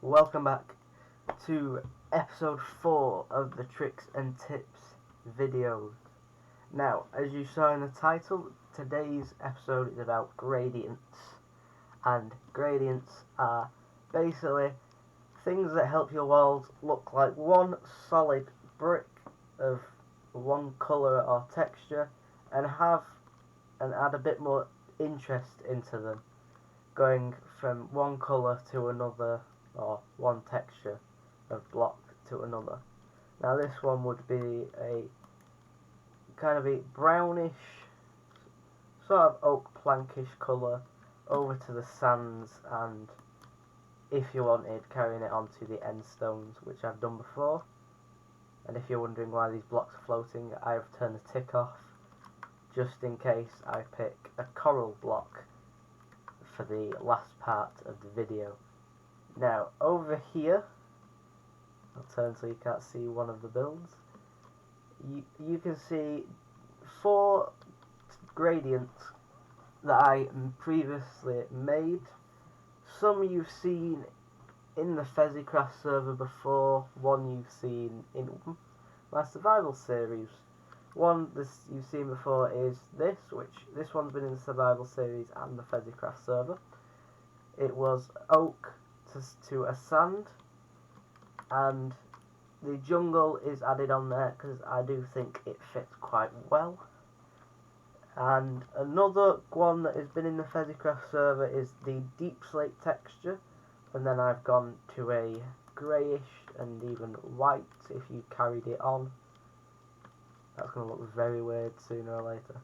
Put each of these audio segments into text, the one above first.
welcome back to episode 4 of the Tricks and Tips videos. Now, as you saw in the title, today's episode is about gradients. And gradients are basically things that help your walls look like one solid brick of one colour or texture and add a bit more interest into them, going from one colour to another or one texture of block to another. Now this one would be a kind of a brownish sort of oak plankish colour over to the sands, and if you wanted, carrying it onto the end stones, which I've done before. And if you're wondering why these blocks are floating, I've turned the tick off just in case I pick a coral block for the last part of the video. Now over here, I'll turn so you can't see one of the builds. You can see 4 gradients that I previously made. Some you've seen in the FezzyCraft server before, one you've seen in my survival series. One you've seen before is this one's been in the survival series and the FezzyCraft server. It was oak to a sand, and the jungle is added on there because I do think it fits quite well. And another one that has been in the FezzyCraft server is the deep slate texture, and then I've gone to a greyish and even white if you carried it on. That's going to look very weird sooner or later.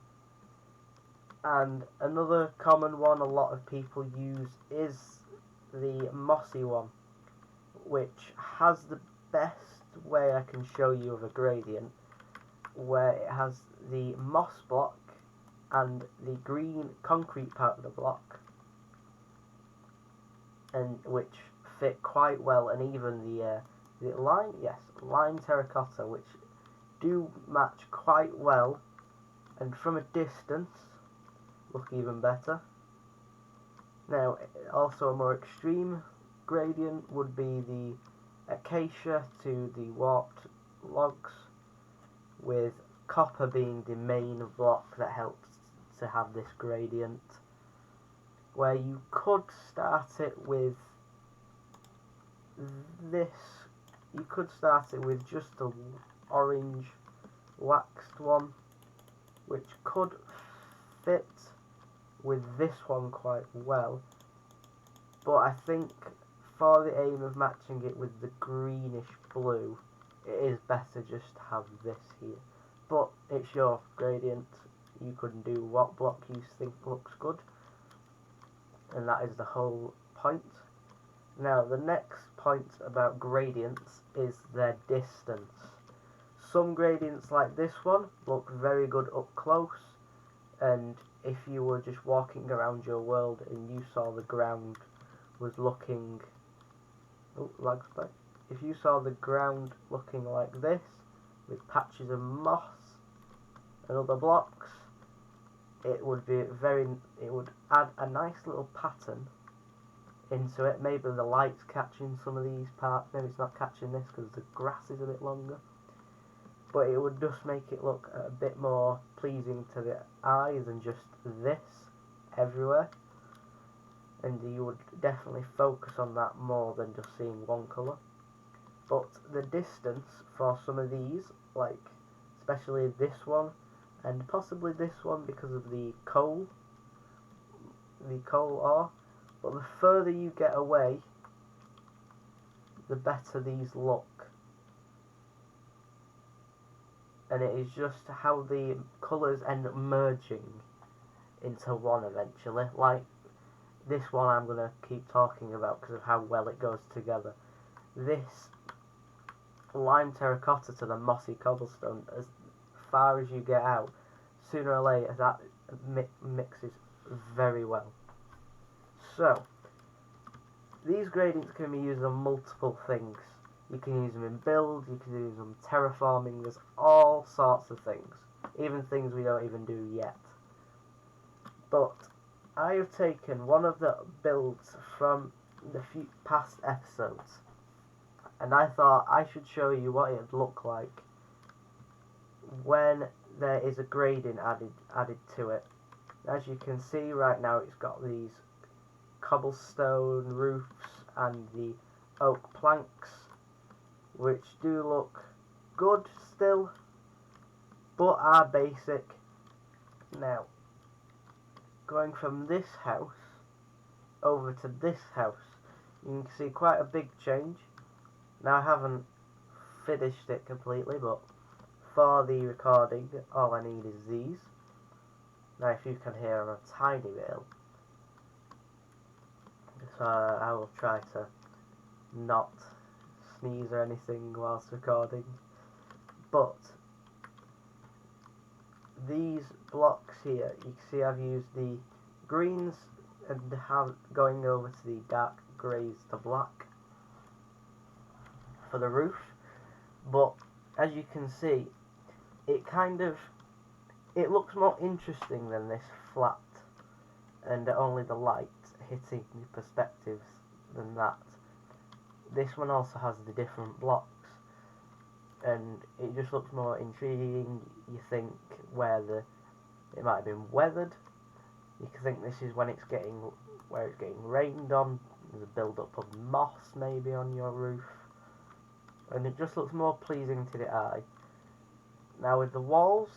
And another common one a lot of people use is the mossy one, which has the best way I can show you of a gradient, where it has the moss block and the green concrete part of the block, and which fit quite well, and even the lime terracotta, which do match quite well, and from a distance look even better. Now, also a more extreme gradient would be the acacia to the warped logs, with copper being the main block that helps to have this gradient, where you could start it with this. You could start it with just a orange waxed one, which could fit with this one quite well, but I think for the aim of matching it with the greenish blue, it is better just to have this here. But it's your gradient, you can do what block you think looks good, and that is the whole point. Now the next point about gradients is their distance. Some gradients like this one look very good up close, and if you were just walking around your world and you saw the ground was looking... If you saw the ground looking like this, with patches of moss and other blocks, it would add a nice little pattern into it. Maybe the light's catching some of these parts, maybe it's not catching this because the grass is a bit longer, but it would just make it look a bit more pleasing to the eye than just this everywhere, and you would definitely focus on that more than just seeing one colour. But the distance for some of these, like especially this one and possibly this one because of the coal ore, but the further you get away, the better these look. And it is just how the colours end up merging into one eventually. Like this one I'm going to keep talking about because of how well it goes together. This lime terracotta to the mossy cobblestone, as far as you get out, sooner or later that mixes very well. So these gradients can be used on multiple things. You can use them in build, you can use them terraforming, there's all sorts of things, even things we don't even do yet. But I have taken one of the builds from the few past episodes, and I thought I should show you what it would look like when there is a grading added to it. As you can see right now, it's got these cobblestone roofs and the oak planks, which do look good still, but are basic. Now, going from this house over to this house, you can see quite a big change. Now, I haven't finished it completely, but for the recording, all I need is these. Now, if you can hear, I'm a tiny bit ill, so I will try to not sneeze or anything whilst recording. But these blocks here, you can see I've used the greens and have going over to the dark greys to black for the roof. But as you can see, it looks more interesting than this flat and only the light hitting the perspectives than that. This one also has the different blocks, and it just looks more intriguing. You think it might have been weathered. You can think this is when it's getting rained on. There's a build up of moss maybe on your roof, and it just looks more pleasing to the eye. Now with the walls,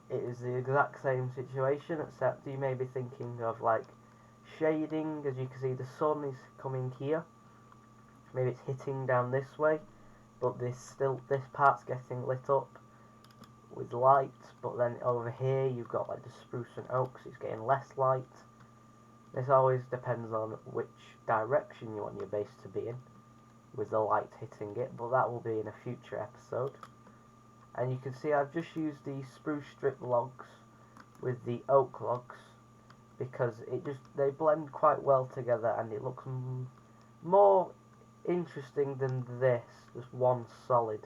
it is the exact same situation, except you may be thinking of like shading. As you can see, the sun is coming here. Maybe it's hitting down this way, but this part's getting lit up with light. But then over here you've got like the spruce and oaks, it's getting less light. This always depends on which direction you want your base to be in, with the light hitting it, but that will be in a future episode. And you can see I've just used the spruce strip logs with the oak logs because they blend quite well together, and it looks more interesting than this, just one solid.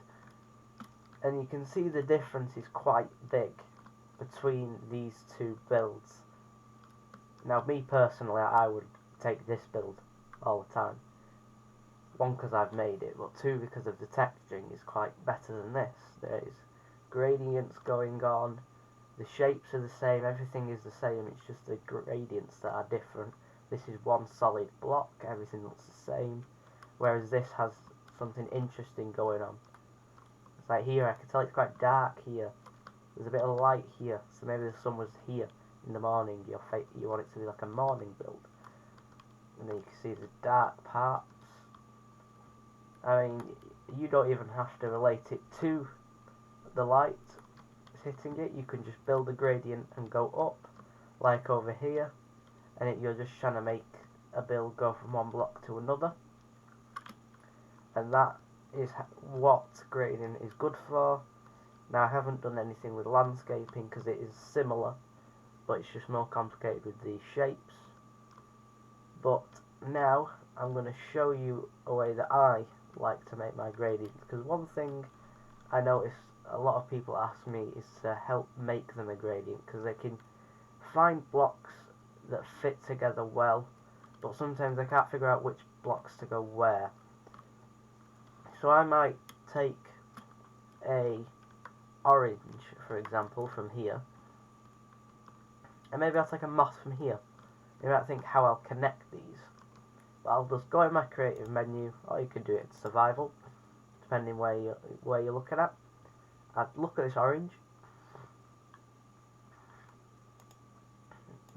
And you can see the difference is quite big between these two builds. Now me personally, I would take this build all the time. One, because I've made it, but two, because of the texturing is quite better than this. There is gradients going on, the shapes are the same, everything is the same, it's just the gradients that are different. This is one solid block, everything looks the same, whereas this has something interesting going on. It's like here, I can tell it's quite dark here. There's a bit of light here, so maybe the sun was here in the morning. You want it to be like a morning build. And then you can see the dark parts. I mean, you don't even have to relate it to the light hitting it. You can just build a gradient and go up, like over here, and you're just trying to make a build go from one block to another. And that is what gradient is good for. Now, I haven't done anything with landscaping because it is similar, but it's just more complicated with these shapes. But now I'm going to show you a way that I like to make my gradients, because one thing I notice a lot of people ask me is to help make them a gradient, because they can find blocks that fit together well, but sometimes they can't figure out which blocks to go where. So I might take a orange, for example, from here, and maybe I'll take a moss from here. You might think how I'll connect these. But I'll just go in my creative menu, or you could do it in survival, depending where you're looking at. I'd look at this orange,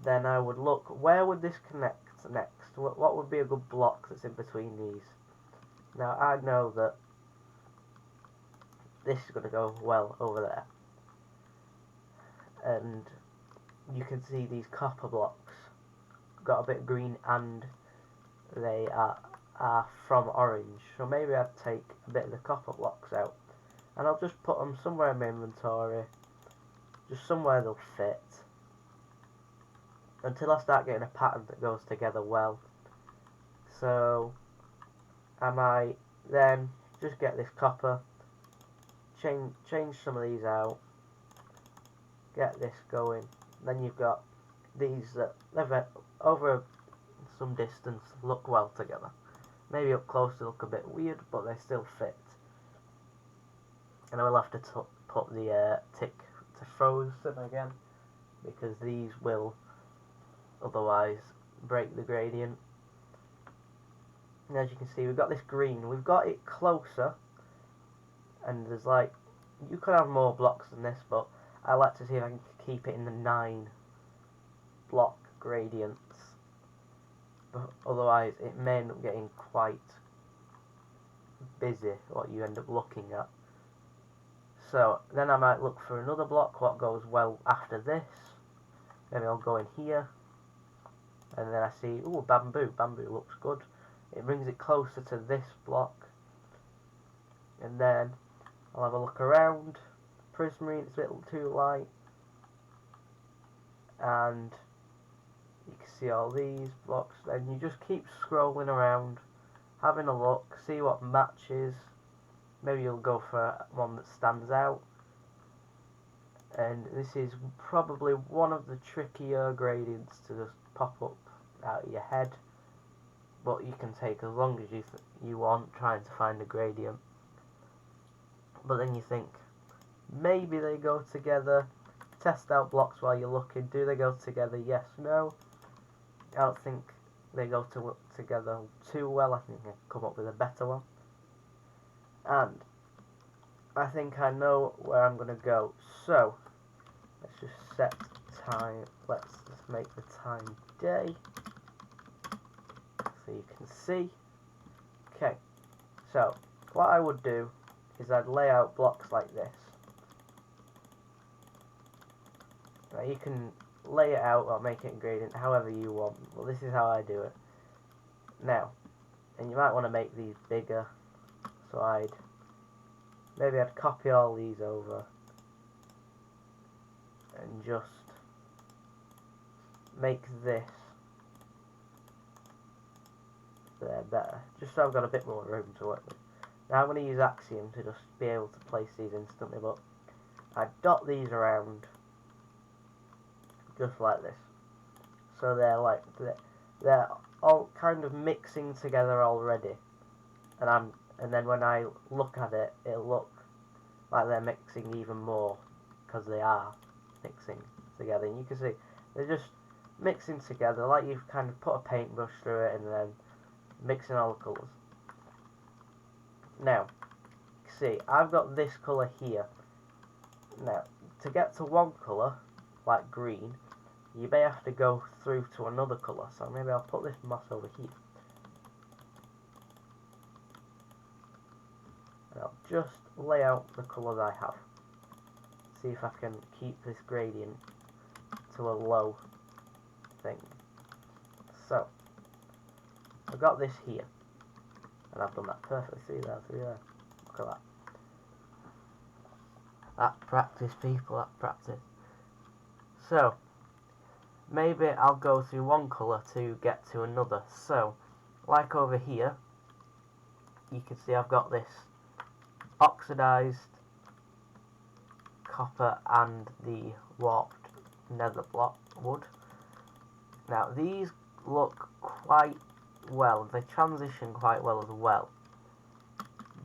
then I would look, where would this connect next? What would be a good block that's in between these? Now I know that this is going to go well over there, and you can see these copper blocks got a bit of green and they are from orange, so maybe I'd take a bit of the copper blocks out and I'll just put them somewhere in my inventory, just somewhere they'll fit, until I start getting a pattern that goes together well. So I might then just get this copper, change some of these out, get this going. Then you've got these that over some distance look well together. Maybe up close they look a bit weird, but they still fit. And I will have to put the tick to frozen again, because these will otherwise break the gradient. And as you can see, we've got this green. We've got it closer, and there's like, you could have more blocks than this, but I like to see if I can keep it in the 9 block gradients. But otherwise, it may end up getting quite busy, what you end up looking at. So then I might look for another block, what goes well after this. Maybe I'll go in here, and then I see, ooh, bamboo. Bamboo looks good. It brings it closer to this block. And then I'll have a look around. Prismarine, it's a little too light. And you can see all these blocks. Then you just keep scrolling around, having a look, see what matches. Maybe you'll go for one that stands out. And this is probably one of the trickier gradients to just pop up out of your head. But you can take as long as you want trying to find a gradient. But then you think, maybe they go together. Test out blocks while you're looking. Do they go together? Yes, no. I don't think they go together too well. I think I can come up with a better one. And I think I know where I'm going to go. So, let's just set time. Let's just make the time day, so you can see. Okay, so what I would do is I'd lay out blocks like this. Now you can lay it out or make it a gradient however you want. Well, this is how I do it. Now, and you might want to make these bigger, so maybe I'd copy all these over and just make this there better, just so I've got a bit more room to work with. Now I'm going to use Axiom to just be able to place these instantly, but I dot these around just like this, so they're all kind of mixing together already, and then when I look at it, it'll look like they're mixing even more, because they are mixing together. And you can see they're just mixing together, like you've kind of put a paintbrush through it and then mixing all the colours. Now, see, I've got this colour here. Now, to get to one colour, like green, you may have to go through to another colour. So maybe I'll put this moss over here. And I'll just lay out the colours I have. See if I can keep this gradient to a low thing. So, I've got this here. And I've done that perfectly. See there, Look at that. That practice, people, that practice. So, maybe I'll go through one colour to get to another. So, like over here, you can see I've got this oxidised copper and the warped nether block wood. Now, these look quite well. They transition quite well as well.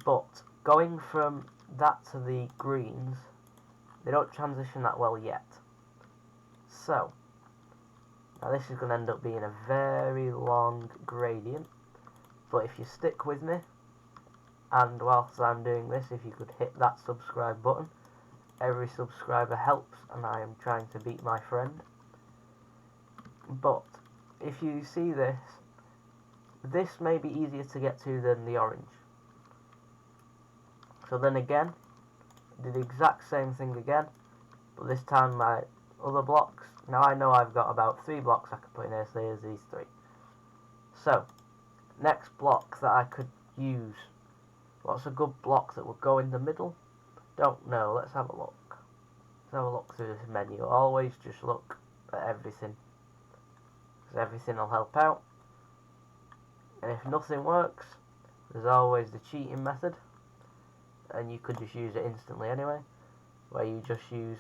But going from that to the greens, they don't transition that well yet. So, now this is going to end up being a very long gradient, but if you stick with me, and whilst I'm doing this, if you could hit that subscribe button, every subscriber helps, and I am trying to beat my friend. But if you see this, this may be easier to get to than the orange. So then again, do the exact same thing again, but this time my other blocks. Now I know I've got about 3 blocks I could put in here, so here's these 3. So, next block that I could use. What's a good block that would go in the middle? Don't know, let's have a look. Let's have a look through this menu. Always just look at everything, because everything will help out. And if nothing works, there's always the cheating method, and you could just use it instantly anyway, where you just use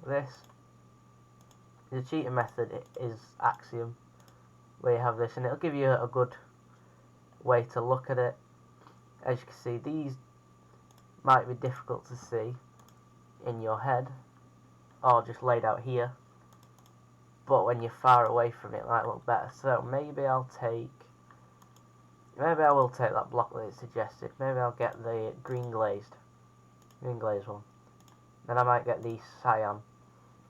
this. The cheating method is Axiom. where you have this, and it'll give you a good way to look at it. As you can see, these might be difficult to see in your head, or just laid out here, but when you're far away from it, it might look better. So maybe I will take that block that it suggested. Maybe I'll get the green glazed one. Then I might get the cyan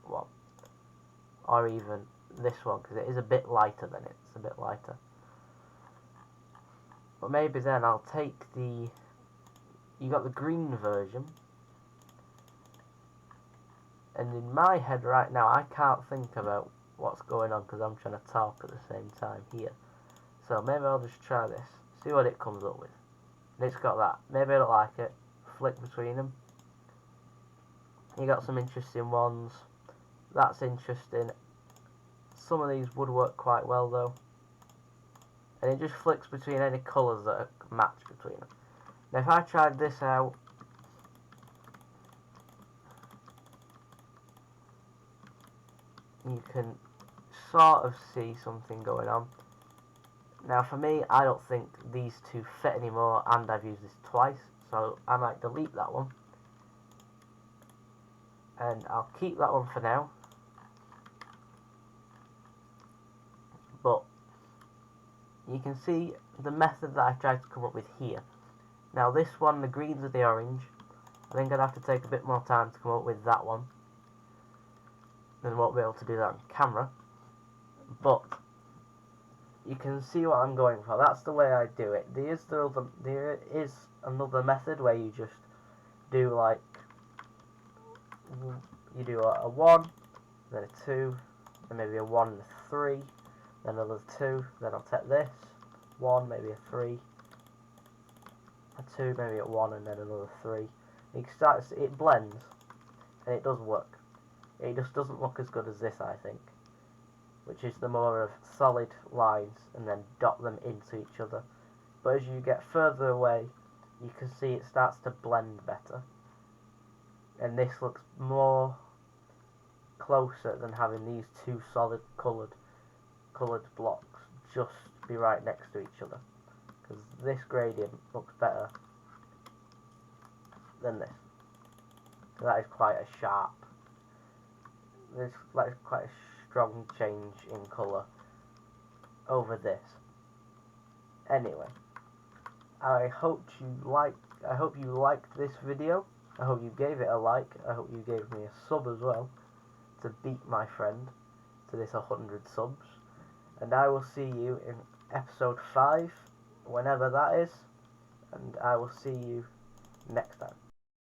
one, or even this one, because it is a bit lighter than it. It's a bit lighter. But maybe then I'll take you got the green version, and in my head right now I can't think about what's going on because I'm trying to talk at the same time here. So maybe I'll just try this, see what it comes up with. And it's got that. Maybe I don't like it. Flick between them. You got some interesting ones. That's interesting. Some of these would work quite well though. And it just flicks between any colours that are matched between them. Now if I tried this out, you can sort of see something going on. Now for me, I don't think these two fit anymore, and I've used this twice, so I might delete that one. And I'll keep that one for now. But you can see the method that I tried to come up with here. Now this one, the greens with the orange, I think I'd have to take a bit more time to come up with that one. Then I won't be able to do that on camera. But you can see what I'm going for. That's the way I do it. There is another method where you just do like, you do a 1, then a 2, then maybe a 1 and a 3, then another 2, then I'll take this 1, maybe a 3, a 2, maybe a 1, and then another 3. And you can start to see it blends, and it does work. It just doesn't look as good as this, I think, which is the more of solid lines and then dot them into each other. But as you get further away, you can see it starts to blend better, and this looks more closer than having these two solid coloured blocks just be right next to each other, because this gradient looks better than this. So that is quite a sharp, there's like quite a strong change in colour over this. Anyway, I hope you liked this video. I hope you gave it a like. I hope you gave me a sub as well to beat my friend to this 100 subs. And I will see you in episode 5, whenever that is. And I will see you next time.